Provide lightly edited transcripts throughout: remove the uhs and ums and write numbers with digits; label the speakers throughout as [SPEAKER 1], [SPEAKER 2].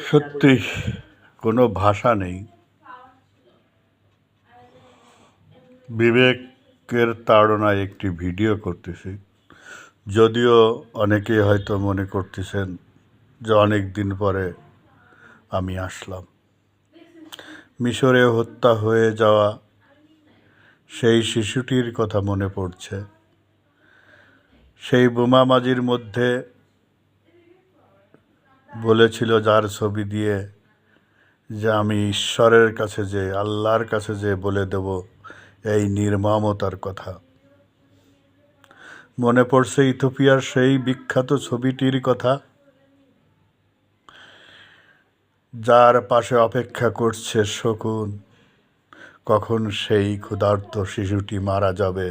[SPEAKER 1] সত্যি কোনো ভাষা নেই। বিবেকের তাড়নায় একটি ভিডিও করতেছি, যদিও অনেকে হয়তো মনে করতেছেন যে অনেক দিন পরে আমি আসলাম। মিশরে হত্যা হয়ে যাওয়া সেই শিশুটির কথা মনে পড়ছে। সেই বোমাবাজির মধ্যে বলেছিল যার ছবি দিয়ে যে আমি ঈশ্বরের কাছে যে আল্লাহর কাছে যে বলে দেব এই নির্মমতার কথা। মনে পড়ছে ইথিওপিয়ার সেই বিখ্যাত ছবিটির কথা, যার পাশে অপেক্ষা করছে শকুন, কখন সেই ক্ষুধার্ত শিশুটি মারা যাবে,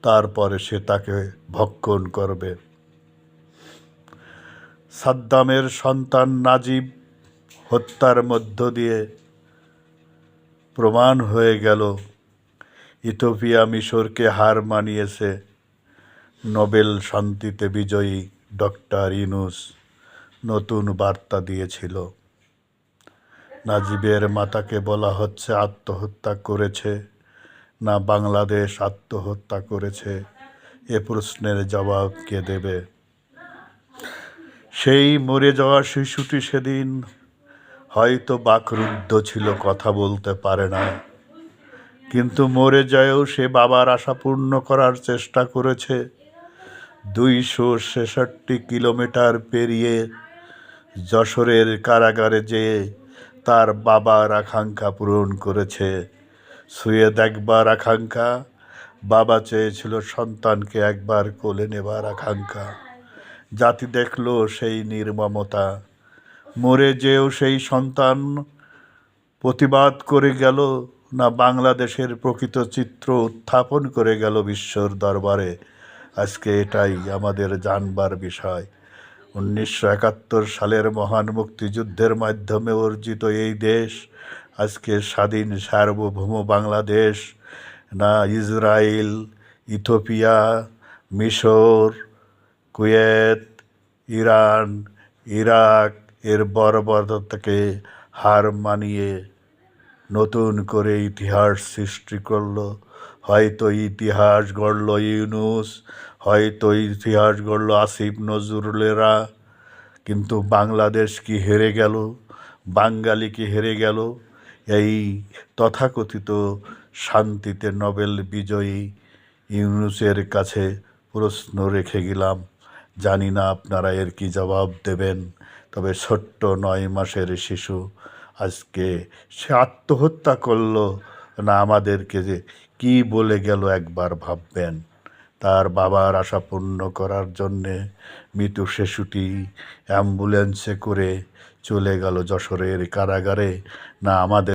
[SPEAKER 1] তারপরে সে তাকে ভক্ষণ করবে। সাদ্দামের সন্তান নাজিব হত্যার মধ্য দিয়ে প্রমাণ হয়ে গেল ইথিওপিয়া মিশরকে হার মানিয়েছে। নোবেল শান্তিতে বিজয়ী ডক্টর ইউনূস নতুন বার্তা দিয়েছিল। নাজিবের মাতাকে বলা হচ্ছে আত্মহত্যা করেছে না বাংলাদেশ আত্মহত্যা করেছে, এ প্রশ্নের জবাব কে দেবে? সেই মরে যাওয়া শিশুটি সেদিন হয়তো বাকরুদ্ধ ছিল, কথা বলতে পারে না, কিন্তু মরে যায়ও সে বাবার আশা পূর্ণ করার চেষ্টা করেছে। 266 কিলোমিটার পেরিয়ে যশোরের কারাগারে যেয়ে তার বাবার আকাঙ্ক্ষা পূরণ করেছে। ছুঁয়ে দেখবার আকাঙ্ক্ষা, বাবা চেয়েছিল সন্তানকে একবার কোলে নেবার আকাঙ্ক্ষা। জাতি দেখল সেই নির্মমতা, মরে যেও সেই সন্তান প্রতিবাদ করে গেল না বাংলাদেশের প্রকৃত চিত্র উত্থাপন করে গেল বিশ্বর দরবারে। আজকে এটাই আমাদের জানবার বিষয়। 1971 সালের মহান মুক্তিযুদ্ধের মাধ্যমে অর্জিত এই দেশ আজকে স্বাধীন সার্বভৌম বাংলাদেশ না ইসরায়েল, ইথিওপিয়া, মিশর, কুয়েত, ইরান, ইরাক এর বর্বরতাকে হার মানিয়ে নতুন করে ইতিহাস সৃষ্টি করলো। হয়তো ইতিহাস গড়ল ইউনূস, হয়তো ইতিহাস গড়ল আসিফ নজরুলেরা, কিন্তু বাংলাদেশ কি হেরে গেল? বাঙালি কি হেরে গেল? এই তথাকথিত শান্তিতে নোবেল বিজয়ী ইউনূসের কাছে প্রশ্ন রেখে গেলাম। জানি না আপনারা এর কি জবাব দেবেন। তবে ছোট্ট 9 মাসের শিশু আজকে সে আত্মহত্যা করলো না আমাদেরকে যে কি বলে গেল একবার ভাববেন। তার বাবার আশা পূর্ণ করার জন্যে মৃত শিশুটি অ্যাম্বুলেন্সে করে চলে গেল যশোরের কারাগারে না আমাদের